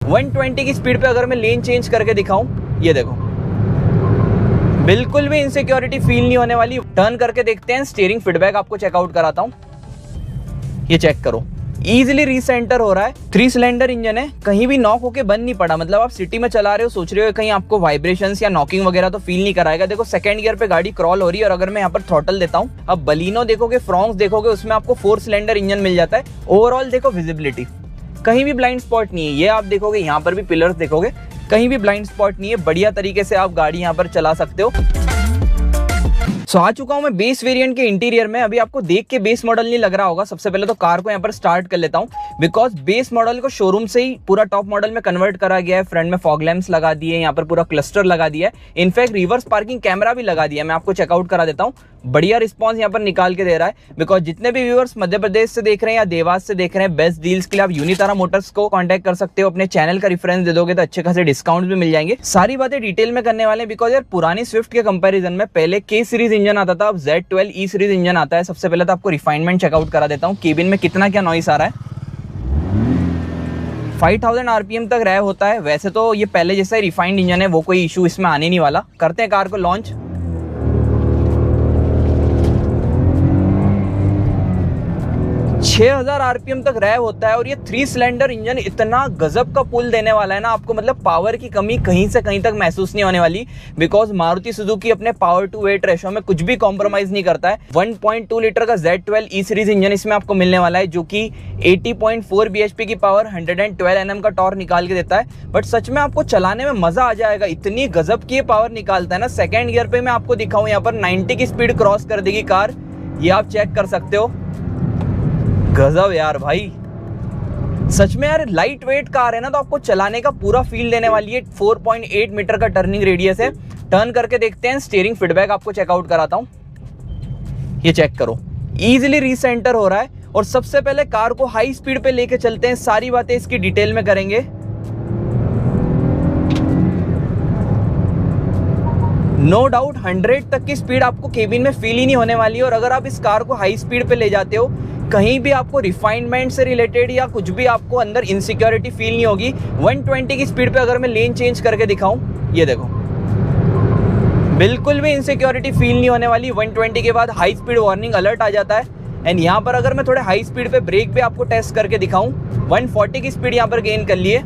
120 की स्पीड पे अगर मैं लेन चेंज करके दिखाऊं, ये देखो बिल्कुल भी इनसिक्योरिटी फील नहीं होने वाली। टर्न करके देखते हैं, स्टीयरिंग फीडबैक आपको चेकआउट कराता हूं। ये चेक करो, इजीली रीसेंटर हो रहा है। 3 सिलेंडर इंजन है, कहीं भी नॉक होके बंद नहीं पड़ा। मतलब आप सिटी में चला रहे हो, सोच रहे हो कहीं आपको वाइब्रेशंस या नॉकिंग वगैरह तो फील नहीं कराएगा। देखो सेकंड गियर पे गाड़ी क्रॉल हो रही है। और अगर मैं यहाँ पर थ्रॉटल देता हूँ, अब बलिनो देखोगे, फ्रॉन्क्स देखोगे, उसमें आपको 4 सिलेंडर इंजन मिल जाता है। ओवरऑल देखो विजिबिलिटी, कहीं भी ब्लाइंड स्पॉट नहीं है। ये आप देखोगे, यहाँ पर भी पिलर्स देखोगे, कहीं भी ब्लाइंड स्पॉट नहीं है। बढ़िया तरीके से आप गाड़ी यहाँ पर चला सकते हो। आ चुका हूं मैं बेस वेरिएंट के इंटीरियर में। अभी आपको देख के बेस मॉडल नहीं लग रहा होगा। सबसे पहले तो कार को यहाँ पर स्टार्ट कर लेता हूं, बिकॉज बेस मॉडल को शोरूम से ही पूरा टॉप मॉडल में कन्वर्ट करा गया है। फ्रंट में फॉग लैंप्स लगा दिए, यहाँ पर पूरा क्लस्टर लगा दिया है। इनफैक्ट रिवर्स पार्किंग कैमरा भी लगा दिया है। मैं आपको चेकआउट करा देता हूँ। बढ़िया रिस्पॉन्स यहाँ पर निकाल के दे रहा है। बिकॉज जितने भी व्यूअर्स मध्य प्रदेश से देख रहे हैं या देवास से देख रहे हैं, बेस्ट डील्स के लिए आप यूनितारा मोटर्स को कांटेक्ट कर सकते हो। अपने चैनल का रेफरेंस दे दोगे तो अच्छे खासे डिस्काउंट भी मिल जाएंगे। सारी बातें डिटेल में करने वाले हैं, बिकॉज यार पुरानी स्विफ्ट के कंपैरिजन में पहले के सीरीज इंजन आता था, अब Z12 ई सीरीज इंजन आता है। सबसे पहले तो आपको रिफाइनमेंट चेकआउट करा देता हूँ। केबिन में कितना क्या नॉइस आ रहा है। 5000 आरपीएम तक रैव होता है। वैसे तो ये पहले जैसा ही रिफाइंड इंजन है, वो कोई इशू इसमें आने नहीं वाला। करते हैं कार को लॉन्च। 6000 आरपीएम तक रैव होता है। और ये 3 सिलेंडर इंजन इतना गजब का पुल देने वाला है ना आपको, मतलब पावर की कमी कहीं से कहीं तक महसूस नहीं होने वाली। बिकॉज मारुति सुजुकी अपने पावर टू वेट रेशो में कुछ भी कॉम्प्रोमाइज नहीं करता है। 1.2 लीटर का Z12 ई सीरीज इंजन इसमें आपको मिलने वाला है, जो कि 80.4 bhp की पावर, 112 Nm का टॉर्क निकाल के देता है। बट सच में आपको चलाने में मजा आ जाएगा, इतनी गजब की पावर निकालता है ना। सेकेंड गियर पे मैं आपको दिखाऊं, यहाँ पर 90 की स्पीड क्रॉस कर देगी कार। ये आप चेक कर सकते हो। गजब यार भाई, सच में यार लाइट वेट कार है ना, तो आपको चलाने का पूरा फील देने वाली है। 4.8 मीटर का टर्निंग रेडियस है। टर्न करके देखते हैं, स्टीयरिंग फीडबैक आपको चेकआउट कराता हूं। ये चेक करो, इजीली रीसेंटर हो रहा है। और सबसे पहले कार को हाई स्पीड पे लेके चलते हैं, सारी बातें इसकी डिटेल में करेंगे। नो डाउट 100 तक की स्पीड आपको केबिन में फील ही नहीं होने वाली है। और अगर आप इस कार को हाई स्पीड पे ले जाते हो, कहीं भी आपको रिफाइनमेंट से रिलेटेड या कुछ भी आपको अंदर इनसिक्योरिटी फील नहीं होगी। 120 की स्पीड पे अगर मैं लेन चेंज करके दिखाऊं, ये देखो बिल्कुल भी इनसिक्योरिटी फील नहीं होने वाली। 120 के बाद हाई स्पीड वार्निंग अलर्ट आ जाता है। एंड यहाँ पर अगर मैं थोड़े हाई स्पीड पे ब्रेक पे आपको टेस्ट करके दिखाऊं, 140 की स्पीड यहाँ पर गेन कर लिए।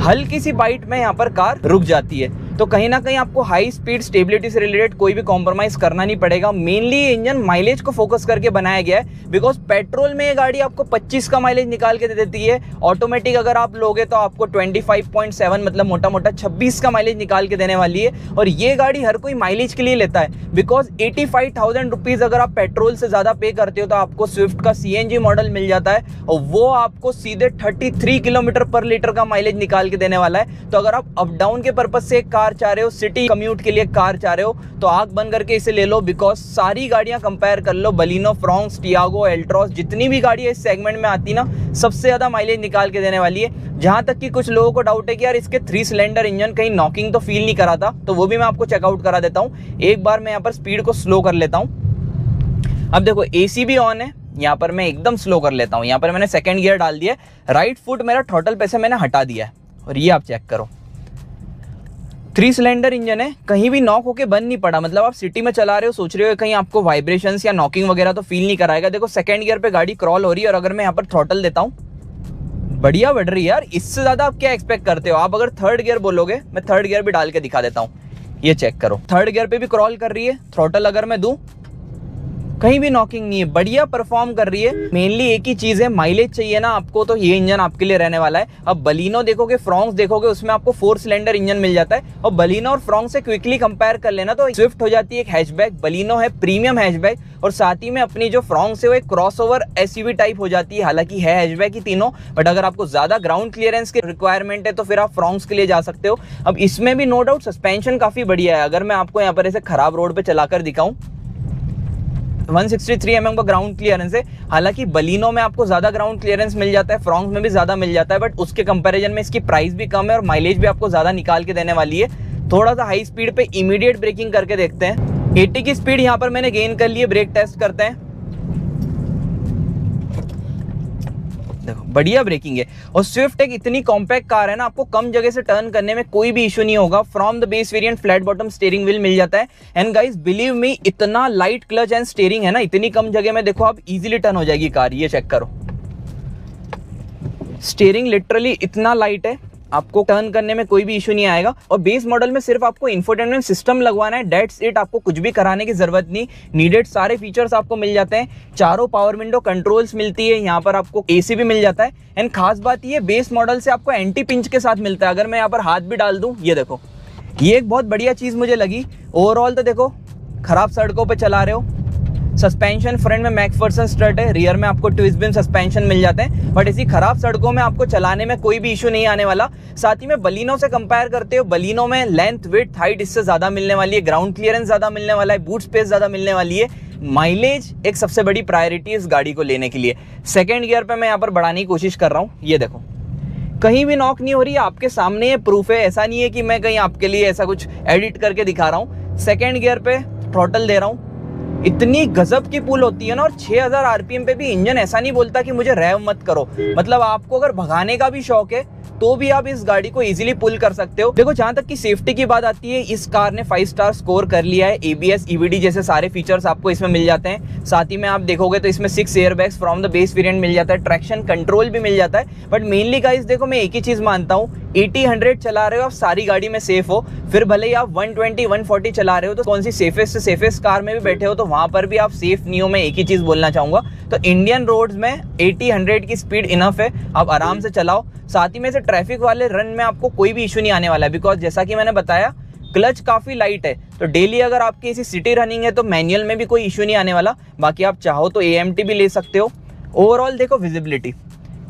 हल्की सी बाइट में यहाँ पर कार रुक जाती है। तो कहीं ना कहीं आपको हाई स्पीड स्टेबिलिटी से रिलेटेड कोई भी कॉम्प्रोमाइज करना नहीं पड़ेगा। मेनली ये इंजन माइलेज को फोकस करके बनाया गया है, बिकॉज पेट्रोल में ये गाड़ी आपको 25 का माइलेज निकाल के दे देती है। ऑटोमेटिक अगर आप लोगे तो आपको 25.7 मतलब मोटा मोटा 26 का माइलेज निकाल के देने वाली है। और ये गाड़ी हर कोई माइलेज के लिए लेता है, बिकॉज 85,000 रुपीज अगर आप पेट्रोल से ज्यादा पे करते हो तो आपको स्विफ्ट का CNG मॉडल मिल जाता है, और वो आपको सीधे 33 किलोमीटर पर लीटर का माइलेज निकाल के देने वाला है। तो अगर आप अप डाउन के पर्पज से कार चाह रहे हो, सिटी कम्यूट के लिए कार चाह रहे हो, तो आंख बंद करके इसे ले लो। बिकॉज सारी गाड़ियां कंपेयर कर लो, बलिनो, फ्रॉन्क्स, टियागो, एल्ट्रॉस, जितनी भी गाड़ी इस सेगमेंट में आती ना, सबसे ज्यादा माइलेज निकाल के देने वाली है। जहां तक कि कुछ लोगों को डाउट है कि यार इसके 3 सिलेंडर इंजन कहीं नॉकिंग तो फील नहीं करा था, तो वो भी मैं आपको चेकआउट करा देता हूं। एक बार मैं यहाँ पर स्पीड को स्लो कर लेता हूं। अब देखो AC भी ऑन है, यहाँ पर मैं एकदम स्लो कर लेता हूँ। यहाँ पर मैंने सेकंड गियर डाल दिया, राइट फुट मेरा थ्रॉटल पे से मैंने हटा दिया है। और ये आप चेक करो, 3 सिलेंडर इंजन है, कहीं भी नॉक होके बंद नहीं पड़ा। मतलब आप सिटी में चला रहे हो, सोच रहे हो कहीं आपको वाइब्रेशंस या नॉकिंग वगैरह तो फील नहीं कराएगा। देखो सेकंड गियर पे गाड़ी क्रॉल हो रही है। और अगर मैं यहाँ पर थ्रॉटल देता हूँ, बढ़िया बढ़ रही है यार। इससे ज्यादा आप क्या एक्सपेक्ट करते हो। आप अगर थर्ड गियर बोलोगे, मैं थर्ड गियर भी डाल के दिखा देता हूँ। ये चेक करो, थर्ड गियर पे भी क्रॉल कर रही है। थ्रॉटल अगर मैं दूं, कहीं भी नॉकिंग नहीं है, बढ़िया परफॉर्म कर रही है। मेनली एक ही चीज है, माइलेज चाहिए ना आपको, तो ये इंजन आपके लिए रहने वाला है। अब बलिनो देखोगे, फ्रॉन्क्स देखोगे, उसमें आपको 4 सिलेंडर इंजन मिल जाता है। और बलिनो और फ्रॉन्क्स से क्विकली कंपेयर कर लेना तो स्विफ्ट हो जाती है एक हैचबैक, बलिनो है प्रीमियम हैचबैक, और साथ ही में अपनी जो फ्रॉन्क्स है वो एक क्रॉसओवर SUV टाइप हो जाती है। हालांकि है हैचबैक ही तीनों, बट अगर आपको ज्यादा ग्राउंड क्लियरेंस की रिक्वायरमेंट है तो फिर आप फ्रॉन्क्स के लिए जा सकते हो। अब इसमें भी नो डाउट सस्पेंशन काफी बढ़िया है। अगर मैं आपको यहाँ पर ऐसे खराब रोड पे चलाकर दिखाऊं, 163 mm का ग्राउंड क्लियरेंस है। हालांकि बलिनो में आपको ज्यादा ग्राउंड क्लियरेंस मिल जाता है, फ्रॉन्क्स में भी ज्यादा मिल जाता है, बट उसके कंपैरिजन में इसकी प्राइस भी कम है और माइलेज भी आपको ज्यादा निकाल के देने वाली है। थोड़ा सा हाई स्पीड पे इमीडिएट ब्रेकिंग करके देखते हैं। 80 की स्पीड यहाँ पर मैंने गेन कर ली है। ब्रेक टेस्ट करते हैं। देखो बढ़िया ब्रेकिंग है। और स्विफ्ट एक इतनी कॉम्पैक्ट कार है ना, आपको कम जगह से टर्न करने में कोई भी इशू नहीं होगा। From the base variant flat bottom steering wheel मिल जाता है। एंड गाइस बिलीव मी, इतना लाइट क्लच एंड स्टीयरिंग है ना, इतनी कम जगह में देखो आप इजीली टर्न हो जाएगी कार। ये चेक करो, स्टीयरिंग लिटरली इतना लाइट है, आपको टर्न करने में कोई भी इशू नहीं आएगा। और बेस मॉडल में सिर्फ आपको इंफोटेनमेंट सिस्टम लगवाना है, दैट्स इट। आपको कुछ भी कराने की जरूरत नहीं, नीडेड सारे फीचर्स आपको मिल जाते हैं। चारों पावर विंडो कंट्रोल्स मिलती है, यहाँ पर आपको एसी भी मिल जाता है। एंड खास बात ये, बेस मॉडल से आपको एंटी पिंच के साथ मिलता है। अगर मैं यहाँ पर हाथ भी डाल दूं, ये देखो, ये एक बहुत बढ़िया चीज मुझे लगी। ओवरऑल तो देखो, खराब सड़कों पर चला रहे हो, सस्पेंशन फ्रंट में मैकफर्सन स्ट्रट है, रियर में आपको ट्विस्ट बीम सस्पेंशन मिल जाते हैं। बट ऐसी खराब सड़कों में आपको चलाने में कोई भी इशू नहीं आने वाला। साथ ही में बलिनो से कंपेयर करते हो, बलिनो में लेंथ विड्थ हाइट इससे ज्यादा मिलने वाली है, ग्राउंड क्लियरेंस ज्यादा मिलने वाला है, बूट स्पेस ज्यादा मिलने वाली है। माइलेज एक सबसे बड़ी प्रायोरिटी इस गाड़ी को लेने के लिए। सेकेंड गियर पे मैं यहाँ पर बढ़ाने की कोशिश कर रहा हूँ, ये देखो कहीं भी नॉक नहीं हो रही है, आपके सामने ये प्रूफ है। ऐसा नहीं है कि मैं कहीं आपके लिए ऐसा कुछ एडिट करके दिखा रहा हूँ। सेकेंड गियर पे थ्रॉटल दे रहा हूँ, इतनी गजब की पुल होती है ना। और 6000 आरपीएम पे भी इंजन ऐसा नहीं बोलता कि मुझे रैव मत करो। मतलब आपको अगर भगाने का भी शौक है तो भी आप इस गाड़ी को इजीली पुल कर सकते हो। देखो जहां तक कि सेफ्टी की बात आती है, इस कार ने 5 स्टार स्कोर कर लिया है। एबीएस ईवीडी जैसे सारे फीचर्स आपको इसमें मिल जाते हैं। साथ ही में आप देखोगे तो इसमें 6 airbags from the base variant मिल जाता है, ट्रैक्शन कंट्रोल भी मिल जाता है। बट मेनली गाइस देखो, मैं एक ही चीज मानता हूँ, 80-100 चला रहे हो आप, सारी गाड़ी में सेफ हो। फिर भले ही आप 120-140 चला रहे हो तो कौन सी सेफेस्ट से सेफेस्ट कार में भी बैठे हो तो वहां पर भी आप सेफ नहीं हो। मैं एक ही चीज बोलना चाहूंगा, तो इंडियन रोड्स में 80-100 की स्पीड इनफ है, आप आराम से चलाओ। साथ ही में से ट्रैफिक वाले रन में आपको कोई भी इशू नहीं आने वाला है, बिकॉज जैसा कि मैंने बताया क्लच काफी लाइट है। तो डेली अगर आपकी ऐसी सिटी रनिंग है तो मैनुअल में भी कोई इशू नहीं आने वाला। बाकी आप चाहो तो AMT भी ले सकते हो। ओवरऑल देखो, विजिबिलिटी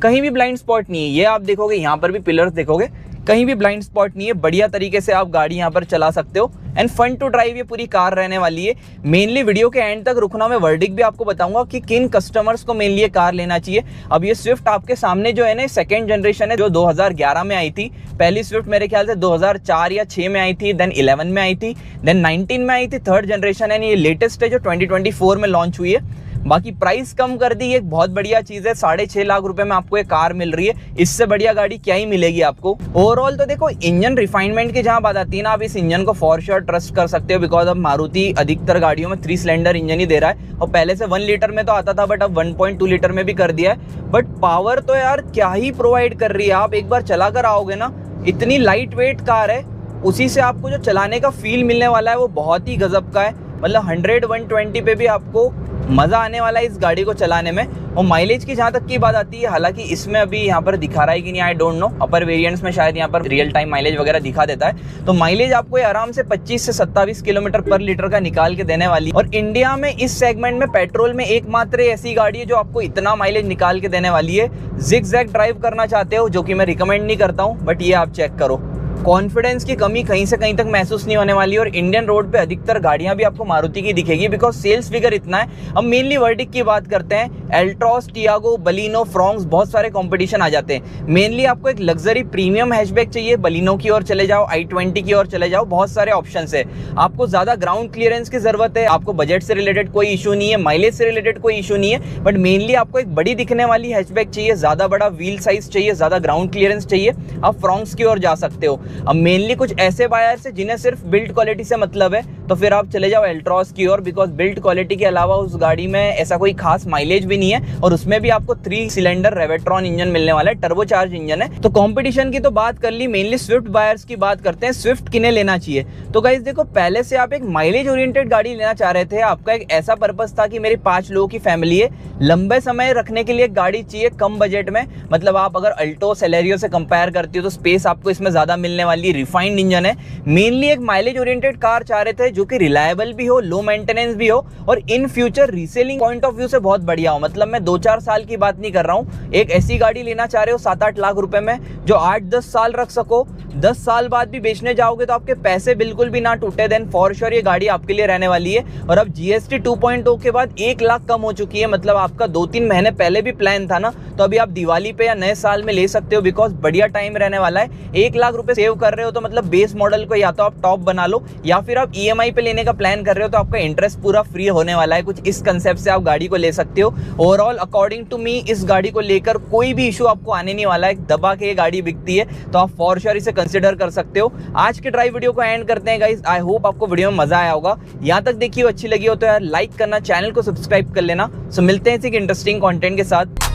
कहीं भी ब्लाइंड स्पॉट नहीं है। ये आप देखोगे, यहाँ पर भी पिलर्स देखोगे, कहीं भी ब्लाइंड स्पॉट नहीं है। बढ़िया तरीके से आप गाड़ी यहाँ पर चला सकते हो। एंड फन टू ड्राइव ये पूरी कार रहने वाली है। मेनली वीडियो के एंड तक रुकना, मैं वर्डिक्ट भी आपको बताऊंगा कि किन कस्टमर्स को मेनली ये कार लेना चाहिए। अब ये स्विफ्ट आपके सामने जो है ना, सेकंड जनरेशन है, जो 2011 में आई थी। पहली स्विफ्ट मेरे ख्याल से 2004 या 6 में आई थी, देन 11 में आई थी, देन 19 में आई थी, थर्ड जनरेशन है। ये लेटेस्ट है जो 2024 में लॉन्च हुई है। बाकी प्राइस कम कर दी, एक बहुत बढ़िया चीज है। 6.5 लाख रुपए में आपको एक कार मिल रही है, इससे बढ़िया गाड़ी क्या ही मिलेगी आपको। ओवरऑल तो देखो, इंजन रिफाइनमेंट की जहां बात आती है ना, आप इस इंजन को फॉर श्योर ट्रस्ट कर सकते हो। बिकॉज अब मारुति अधिकतर गाड़ियों में 3 सिलेंडर इंजन ही दे रहा है। और पहले से 1 लीटर में तो आता था, बट अब 1.2 लीटर में भी कर दिया है। बट पावर तो यार क्या ही प्रोवाइड कर रही है। आप एक बार चला कर आओगे ना, इतनी लाइट वेट कार है, उसी से आपको जो चलाने का फील मिलने वाला है वो बहुत ही गजब का है। मतलब 100-120 पे भी आपको मजा आने वाला है इस गाड़ी को चलाने में। और माइलेज की जहां तक की बात आती है, हालांकि इसमें अभी यहाँ पर दिखा रहा है कि नहीं, I don't know. Upper variants में शायद यहाँ पर रियल टाइम माइलेज वगैरह दिखा देता है। तो माइलेज आपको आराम से 25 से 27 किलोमीटर पर लीटर का निकाल के देने वाली। और इंडिया में इस सेगमेंट में पेट्रोल में एकमात्र ऐसी गाड़ी है जो आपको इतना माइलेज निकाल के देने वाली है। जिग जैग ड्राइव करना चाहते हो, जो कि मैं रिकमेंड नहीं करता हूँ, बट ये आप चेक करो, कॉन्फिडेंस की कमी कहीं से कहीं तक महसूस नहीं होने वाली। और इंडियन रोड पे अधिकतर गाड़ियां भी आपको मारुति की दिखेगी, बिकॉज सेल्स फिगर इतना है। अब मेनली वर्डिक की बात करते हैं, एल्ट्रॉस, टियागो, बलिनो, फ्रॉन्क्स, बहुत सारे कंपटीशन आ जाते हैं। मेनली आपको एक लग्जरी प्रीमियम हैचबैक चाहिए, बलिनो की ओर चले जाओ, i20 की ओर चले जाओ, बहुत सारे ऑप्शन है। आपको ज्यादा ग्राउंड क्लियरेंस की जरूरत है, आपको बजट से रिलेटेड कोई इशू नहीं है, माइलेज से रिलेटेड कोई इशू नहीं है, बट मेनली आपको एक बड़ी दिखने वाली हैचबैक चाहिए, ज्यादा बड़ा व्हील साइज चाहिए, ज्यादा ग्राउंड क्लियरेंस चाहिए, आप फ्रॉन्क्स की ओर जा सकते हो। अब मेनली कुछ ऐसे बायर्स हैं जिन्हें सिर्फ बिल्ड क्वालिटी से मतलब है, तो फिर आप चले जाओ एल्ट्रॉस की ओर, बिकॉज बिल्ड क्वालिटी के अलावा उस गाड़ी में ऐसा कोई खास माइलेज भी नहीं है। और उसमें भी आपको 3 सिलेंडर रेवेट्रॉन इंजन मिलने वाला है, टर्बोचार्ज इंजन है। तो कंपटीशन की तो बात कर ली, मेनली स्विफ्ट बायर्स की बात करते हैं, स्विफ्ट किन्हें लेना चाहिए। तो गाइस देखो, पहले से आप एक माइलेज ओरिएंटेड गाड़ी लेना चाह रहे थे, आपका एक ऐसा पर्पस था कि मेरी 5 लोगों की फैमिली है, लंबे समय रखने के लिए एक गाड़ी चाहिए कम बजट में। मतलब आप अगर अल्टो, सेलेरियो से कंपेयर करती हो तो स्पेस आपको इसमें ज्यादा मिलने वाली, रिफाइंड इंजन है। मेनली एक माइलेज ओरिएंटेड कार चाह रहे थे जो कि रिलायबल भी हो, लो मेंटेनेंस भी हो, और in future reselling point of view से बहुत बढ़िया हो। मतलब मैं 2-4 साल की बात नहीं कर रहा हूं, एक ऐसी गाड़ी लेना चाह रहे हो 7-8 लाख रुपए में, जो 8-10 साल रख सको, 10 साल बाद भी बेचने जाओगे तो आपके पैसे बिल्कुल भी ना टूटे, देन फॉर श्योर ये गाड़ी आपके लिए रहने वाली है। और अब GST 2.0 के बाद 1 लाख कम हो चुकी है, मतलब आपका 2-3 महीने पहले भी प्लान था ना, तो अभी आप दिवाली पे या नए साल में ले सकते हो, बिकॉज बढ़िया टाइम रहने वाला है। 1 लाख रुपए सेव कर रहे हो तो मतलब बेस मॉडल को या तो आप टॉप बना लो, या फिर आप EMI पे लेने का प्लान कर रहे हो तो आपका इंटरेस्ट पूरा फ्री होने वाला है। कुछ इस कंसेप्ट से आप गाड़ी को ले सकते हो। ओवरऑल अकॉर्डिंग टू मी इस गाड़ी को लेकर कोई भी इशू आपको आने नहीं वाला है। दबा के ये गाड़ी बिकती है तो आप फॉर श्योर इसे कंसिडर कर सकते हो। आज के ड्राइव वीडियो को एंड करते हैं गाइस। आई होप आपको वीडियो में मजा आया होगा। यहाँ तक देखिए अच्छी लगी हो तो यार लाइक करना, चैनल को सब्सक्राइब कर लेना। सो मिलते हैं इसी इंटरेस्टिंग कंटेंट के साथ।